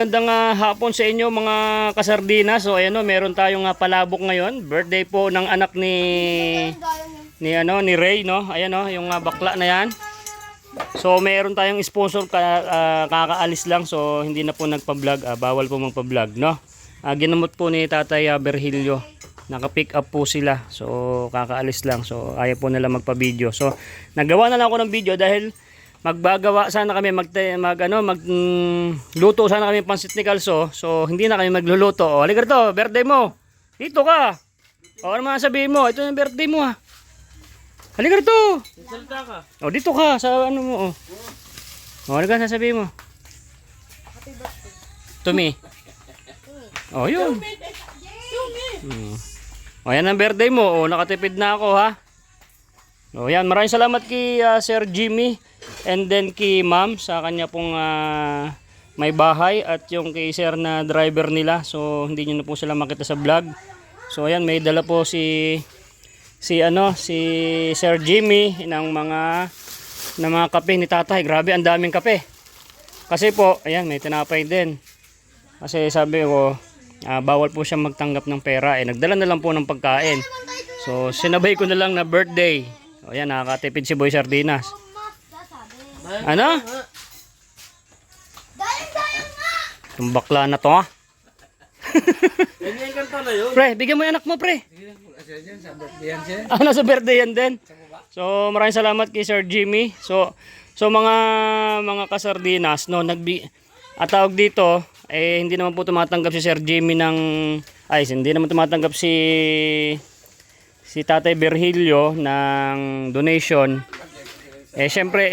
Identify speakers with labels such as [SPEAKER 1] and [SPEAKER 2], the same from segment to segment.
[SPEAKER 1] Magandang hapon sa inyo mga kasardinas. So ayan o, meron tayong palabok ngayon. Birthday po ng anak ni Ray, no. Ayan o, yung bakla na yan. So meron tayong sponsor, kakaalis lang. So hindi na po nagpa-vlog, bawal po magpa-vlog, no. Ginamot po ni Tatay Virgilio. Naka-pick up po sila. So kakaalis lang. So ayaw po nila magpa-video. So nagawa na lang ako ng video dahil magbagawa sana kami luto sana kami pansit ni Calzo. So hindi na kami magluluto. O, halika rito, birthday mo. Dito ka. O, ano sabihin mo? Ito yung birthday mo ha. Halika rito. O, dito ka sa ano mo. O, halika sasabihin mo.
[SPEAKER 2] Happy birthday.
[SPEAKER 1] To me. O, yun. O, yan ang birthday mo. O, nakatipid na ako ha. O, yan. Maraming salamat kay Sir Jimmy. And then kay ma'am sa kanya pong may bahay at yung kay sir na driver nila. So hindi niyo na po sila makita sa vlog. So ayan, may dala po si Sir Jimmy ng mga kape ni tatay. Grabe, ang daming kape. Kasi po, ayan, may tinapay din. Kasi sabi ko, bawal po siya magtanggap ng pera. Nagdala na lang po ng pagkain. So sinabay ko na lang na birthday. O ayan, nakakatipid si Boy Sardinas. Ano?
[SPEAKER 2] Dayang nga!
[SPEAKER 1] Yung bakla na to ha. Pre, bigyan mo yung anak mo, pre. Nasa birthday yan din. So maraming salamat kay Sir Jimmy. So mga kasardinas, no, tawag dito, hindi naman po tumatanggap si Sir Jimmy hindi naman tumatanggap si Tatay Virgilio ng donation. Syempre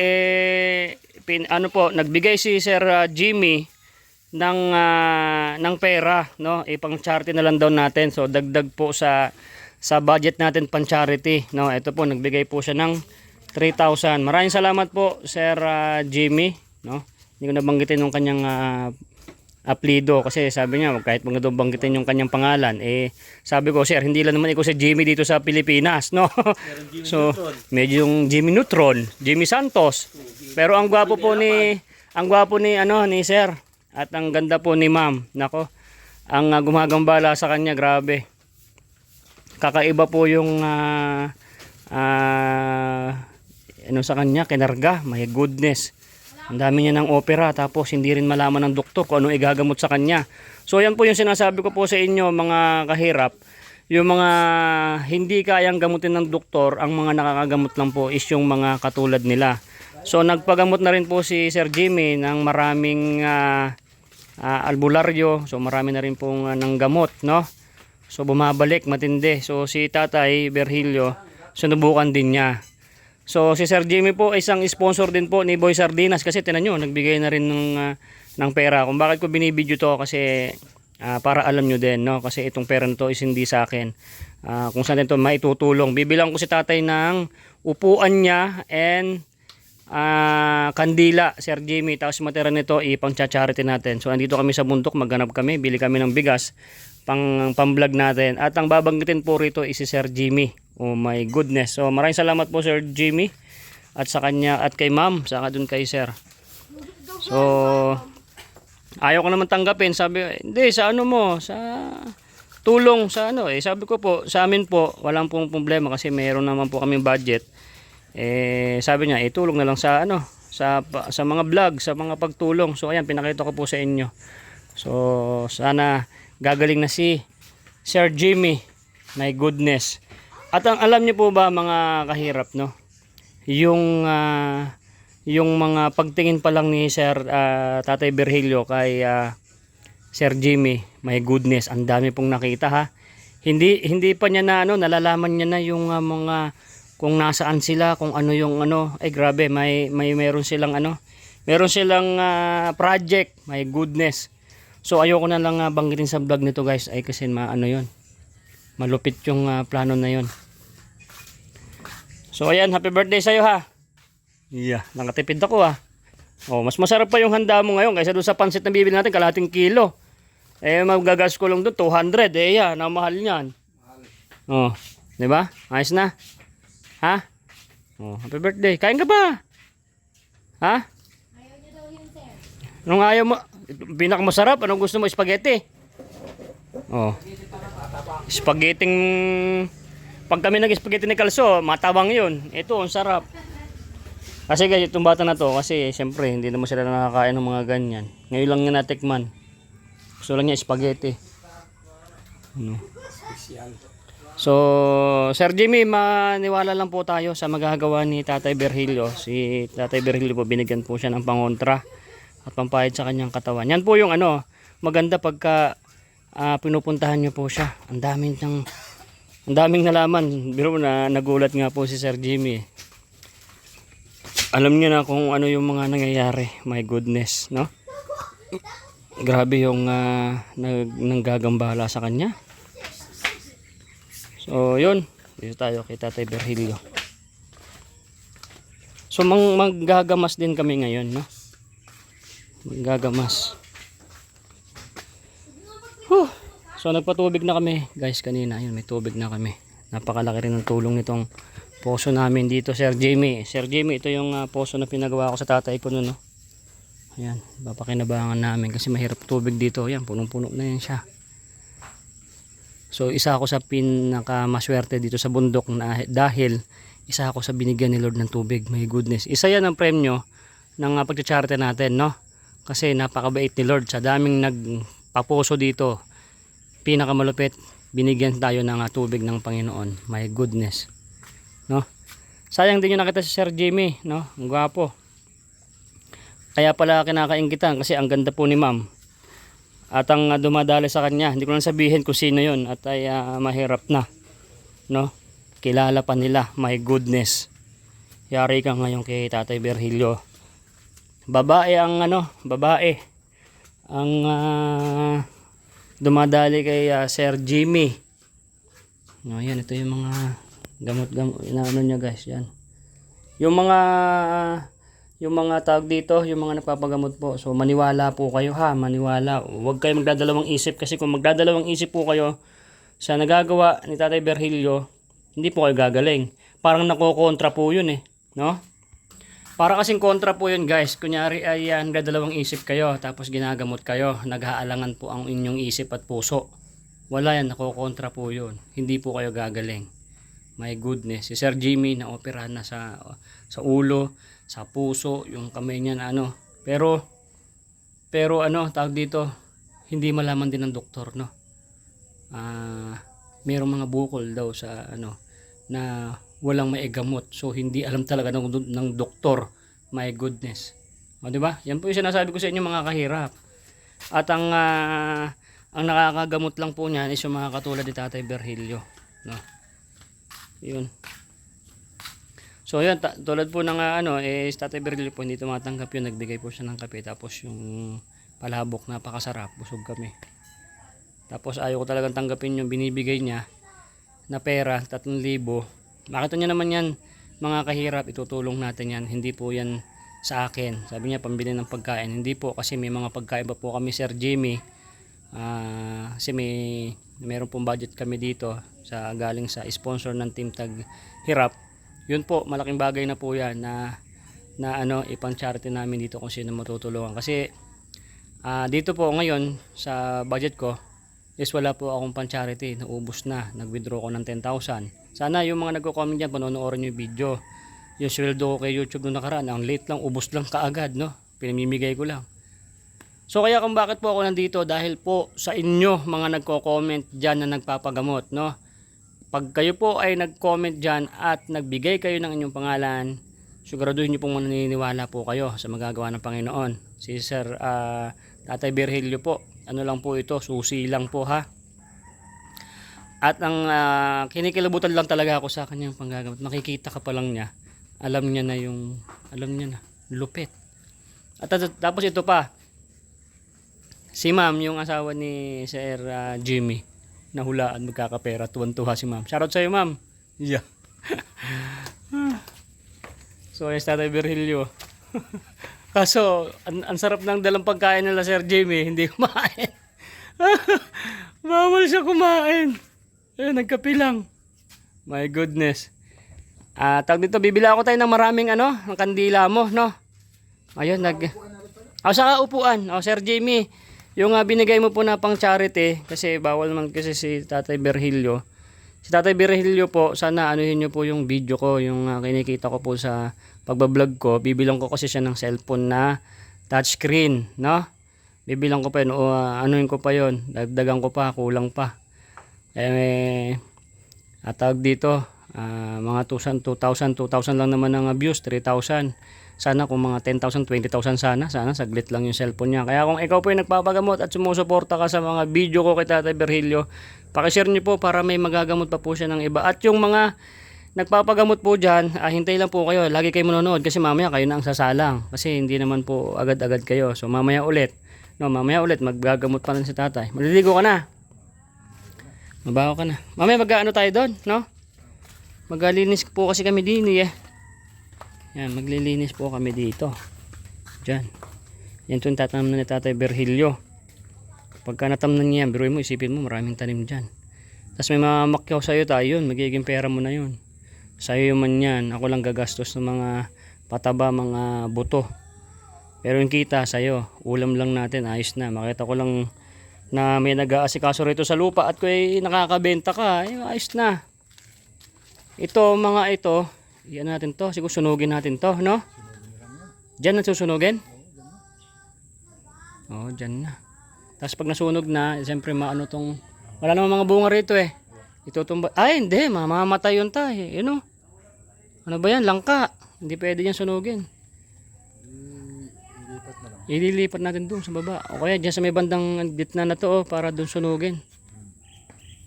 [SPEAKER 1] nagbigay si Sir Jimmy ng pera, no? Pang charity na lang daw natin. So dagdag po sa budget natin pang charity, no? Ito po, nagbigay po siya ng 3,000. Maraming salamat po Sir Jimmy, no? Hindi ko nabanggitin yung kanyang apelido kasi sabi niya kahit mga banggitin yung kanyang pangalan, sabi ko, sir, hindi lang naman ikaw si Jimmy dito sa Pilipinas, no? So medyo yung Jimmy Neutron, Jimmy Santos, pero ang gwapo ni sir, at ang ganda po ni ma'am. Nako, ang gumagambala sa kanya, grabe, kakaiba po yung sa kanya, kinarga, my goodness. Ang dami niya ng opera, tapos hindi rin malaman ng doktor kung anong igagamot sa kanya. So yan po yung sinasabi ko po sa inyo mga kahirap. Yung mga hindi kayang gamutin ng doktor, ang mga nakakagamot lang po is yung mga katulad nila. So nagpagamot na rin po si Sir Jimmy ng maraming albularyo. So marami na rin pong ng gamot, no? So bumabalik matindi. So si Tatay Virgilio, sinubukan din niya. So si Sir Jimmy po ay isang sponsor din po ni Boy Sardinas kasi tinan nyo, nagbigay na rin ng pera. Kung bakit ko binibidyo to kasi para alam nyo din, no? Kasi itong pera na to is hindi sa akin. Kung saan ito maitutulong. Bibilang ko si tatay ng upuan niya and kandila, Sir Jimmy. Tapos matira nito ipang-charity natin. So andito kami sa bundok, maghanap kami, bili kami ng bigas pang-vlog natin. At ang babanggitin po rito is si Sir Jimmy. Oh my goodness. So maraming salamat po Sir Jimmy at sa kanya at kay ma'am, saka dun kay sir. So ayaw ko naman tanggapin. Sabi, hindi, sa ano mo, sa tulong, sa ano. Sabi ko po, sa amin po, walang pong problema kasi mayroon naman po kaming budget. Sabi niya, tulong na lang sa ano, sa mga vlog, sa mga pagtulong. So ayan, pinakita ko po sa inyo. So sana gagaling na si Sir Jimmy. My goodness. At alam niyo po ba mga kahirap, no? Yung mga pagtingin pa lang ni Sir Tatay Virgilio kay Sir Jimmy, my goodness, ang dami pong nakita ha. Hindi pa niya na nalalaman niya na yung mga kung nasaan sila, kung ano yung grabe, meron silang project, my goodness. So ayoko na lang banggitin sa vlog nito guys, kasi malupit yung plano na yon. So ayan, happy birthday sa'yo ha. Yeah, nakatipid ako ha. Mas masarap pa yung handa mo ngayon kaysa doon sa pansit na bibili natin, kalahating kilo. Magagas ko lang doon 200. Yan, ang mahal niyan. Di ba? Ayos na. Ha? Happy birthday. Kain ka ba? Ha?
[SPEAKER 2] Ayaw niya daw yun, sir.
[SPEAKER 1] Anong ayaw mo? Pinakamasarap, anong gusto mo? Spaghetti? Oh. Spaghetti. Pag kami nag-spaghetti ni Kalso, matabang yun. Ito, ang sarap. Kasi guys, itong bata na to, kasi siyempre, hindi naman sila nakakain ng mga ganyan. Ngayon lang niya natikman. Gusto lang niya spaghetti. Ano? So, Sir Jimmy, maniwala lang po tayo sa magagawa ni Tatay Virgilio. Si Tatay Virgilio po, binigyan po siya ng pangontra at pampahid sa kanyang katawan. Yan po yung ano, maganda pagka pinupuntahan nyo po siya. Ang daming nalaman. Biro na nagulat nga po si Sir Jimmy. Alam niyo na kung ano yung mga nangyayari. My goodness, no? Grabe yung nanggagambala sa kanya. So, yun. Dito tayo kay Tatay Virgilio. So, maggagamas din kami ngayon, no? Maggagamas. So, nagpatubig na kami, guys, kanina. Ayun, may tubig na kami. Napakalaki rin ng tulong nitong poso namin dito, Sir Jimmy. Sir Jimmy, ito yung poso na pinagawa ko sa tatay ko noon, no? Ayan, papakinabangan namin kasi mahirap tubig dito. Ayan, punong-puno na yan siya. So, isa ako sa pinakamaswerte dito sa bundok dahil isa ako sa binigyan ni Lord ng tubig. My goodness. Isa yan ang premyo ng pagcha-charity natin, no? Kasi napakabait ni Lord. Sa daming nagpaposo dito, pinakamalupit, binigyan tayo ng tubig ng Panginoon. My goodness. No? Sayang din yung nakita si Sir Jimmy, no? Ang gwapo. Kaya pala kinakainggitan kasi ang ganda po ni Ma'am. At ang dumadali sa kanya, hindi ko lang sabihin kung sino yun at ay mahirap na, no? Kilala pa nila. My goodness. Yari ka ngayon kay Tatay Virgilio. Babae ang babae ang dumadali kay Sir Jimmy. No, yan, ito yung mga gamot inaano niya, guys, yan. Yung mga tawag dito, yung mga nagpapagamot po. So, maniwala po kayo, ha, maniwala. Huwag kayo magdadalawang isip kasi kung magdadalawang isip po kayo sa nagagawa ni Tatay Virgilio, hindi po kayo gagaling. Parang nakokontra po yun, no? Para kasing kontra po yun, guys. Kunyari ay nagdadalawang isip kayo tapos ginagamot kayo, naghaalangan po ang inyong isip at puso. Wala yan, nakokontra po yun. Hindi po kayo gagaling. My goodness, si Sir Jimmy na operahan na sa ulo, sa puso, yung kamay niya na Pero tawag dito, hindi malaman din ng doktor, no? Mayroong mga bukol daw sa na walang maigamot. So hindi alam talaga ng doktor. My goodness. O, di ba? Yan po yung sinasabi ko sa inyo, mga kahirap. At ang nakakagamot lang po niyan is yung mga katulad ni Tatay Virgilio, no? Yun. So yun, tulad po ng Tatay Virgilio po hindi tumatanggap yun, nagbigay po siya ng kape tapos yung palabok, napakasarap, busog kami. Tapos ayaw ko talagang tanggapin yung binibigay niya na pera, 3,000. Makita niyo naman yan, mga kahirap, itutulong natin yan, hindi po yan sa akin. Sabi niya pambili ng pagkain, hindi po, kasi may mga pagkain pa po kami, Sir Jimmy. Kasi meron pong budget kami dito galing sa sponsor ng Team Tag Hirap. Yun po, malaking bagay na po yan na ipang charity namin dito kung sino matutulungan. Kasi dito po ngayon sa budget ko is wala po akong pang charity, naubos na, nag-withdraw ko ng 10,000. Sana yung mga nagko-comment diyan, panoorin yung video. Yung sweldo ko kay YouTube noong nakaraan, ang late lang, ubos lang kaagad, no? Pinamimigay ko lang. So kaya kung bakit po ako nandito, dahil po sa inyo mga nagko-comment diyan na nagpapagamot, no? Pag kayo po ay nag-comment dyan at nagbigay kayo ng inyong pangalan, siguraduhin nyo pong maniniwala po kayo sa magagawa ng Panginoon. Si Sir Tatay Virgilio po, lang po ito, susi lang po, ha. At ang kinikilabutan lang talaga ako sa kanyang panggagamot. Nakikita ka pa lang niya, alam niya na, lupit. At tapos ito pa, si Ma'am, yung asawa ni Sir Jimmy, nahulaan, magkakapera, tuwan-tuwa si Ma'am. Shoutout sa'yo, Ma'am. Yeah. So, yes, Tatay Virgilio. Kaso, ang sarap ng dalang pagkain nila, Sir Jimmy, hindi kumain. Bawal siya kumain. Ayun, nagkape lang. My goodness. Tawag dito, bibila ako tayo ng maraming ng kandila mo, no? Ayun, Saka upuan. Sir Jimmy, yung binigay mo po na pang charity, kasi bawal naman kasi si Tatay Virgilio. Si Tatay Virgilio po, sana anuhin nyo po yung video ko, yung kinikita ko po sa pagbablog ko. Bibilang ko kasi siya ng cellphone na touchscreen, no? Bibilang ko pa yun, o anuhin ko pa yun, dagdagan ko pa, kulang pa. Tawag dito, mga 2,000 lang naman ang views, 3,000. Sana kung mga 10,000, 20,000 sana saglit lang yung cellphone niya. Kaya kung ikaw po yung nagpapagamot at sumusuporta ka sa mga video ko kay Tatay Virgilio, pakishare niyo po para may magagamot pa po siya ng iba. At yung mga nagpapagamot po dyan, hintay lang po kayo. Lagi kayo manonood kasi mamaya kayo na ang sasalang. Kasi hindi naman po agad-agad kayo. So mamaya ulit, maggagamot pa rin si Tatay. Maliligo ka na. Mabaho ka na. Mamaya mag-ano tayo doon, no? Maglilinis po kasi kami din eh. Yan, maglilinis po kami dito. Diyan. Yan itong tatanam na ni Tatay Virgilio. Pagka natamnan niya yan, biruin mo, isipin mo, maraming tanim dyan. Tapos may mamakyaw sa'yo tayo yun, magiging pera mo na yun. Sa'yo yung man yan, ako lang gagastos ng mga pataba, mga buto. Pero yung kita sa'yo, ulam lang natin, ayos na. Makita ko lang na may nag-aasikaso rito sa lupa at kung nakakabenta ka, ayos na. Ito, mga ito, yan natin to, siguro sunugin natin to, no? Diyan na susunugin? Oo, dyan na. Tapos pag nasunog na, siyempre maano tong, wala namang mga bunga rito eh. Itutumba, ay hindi, mamamatay yun tayo. Yun o. Ano ba yan? Langka. Hindi pwede yan sunugin. Ililipat natin doon sa baba. O kaya dyan sa may bandang gitna na to para doon sunugin.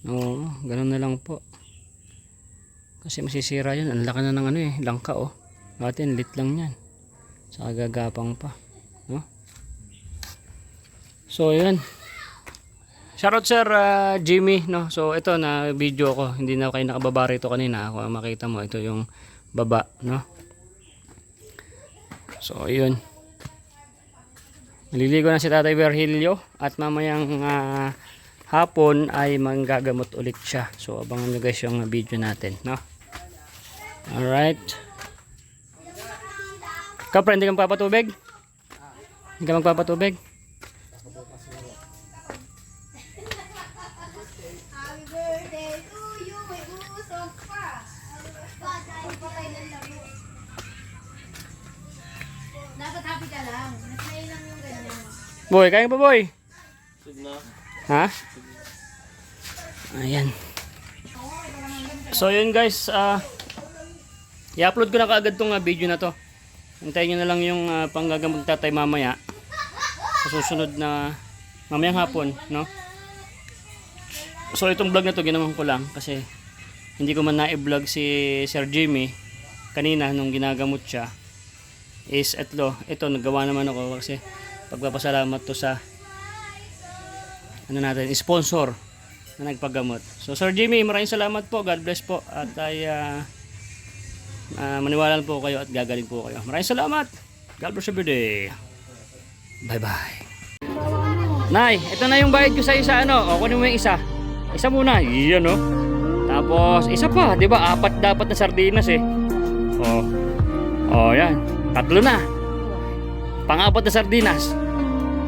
[SPEAKER 1] Oo, ganun na lang po. Kasi masisira yun. Ang laki na ng langka oh. Atin, lit lang yan. Saka gagapang pa. No? So, yun. Shoutout Sir Jimmy, no? So, ito na video ko. Hindi na kayo nakababa rito kanina. Kung makita mo, ito yung baba, no? So, yun. Maliligo na si Tatay Virgilio at mamayang hapon ay manggagamot ulit siya. So, abangan nyo guys yung video natin, no? Alright. Kapre, hindi ka magpapatubig? Hindi ka magpapatubig?
[SPEAKER 2] Happy birthday to you, may usok pa. Patay lang labo. Dapat happy ka lang. Nasaya lang yung ganyan.
[SPEAKER 1] Boy, kaya pa boy? Ha? Ayan. So yun guys, i-upload ko na kaagad tong video na to. Hintayin nyo na lang yung panggagamot Tatay mamaya. Sa susunod na mamayang hapon, no? So itong vlog na to ginawan ko lang kasi hindi ko man na-vlog si Sir Jimmy kanina nung ginagamot siya. Is ito nagawa naman ako kasi pagpapasalamat to sa sponsor na nagpagamot. So Sir Jimmy, maraming salamat po. God bless po. At ay maniwala po kayo at gagaling po kayo. Maraming salamat. God bless every day. Bye bye. Nay, ito na yung bayad ko sa isa O, kunin mo yung isa. Isa muna. Iyan Tapos isa pa, 'di ba? 4 dapat na sardinas eh. Oh, yan. 3 na. Pang-4 na sardinas.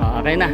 [SPEAKER 1] Okay na.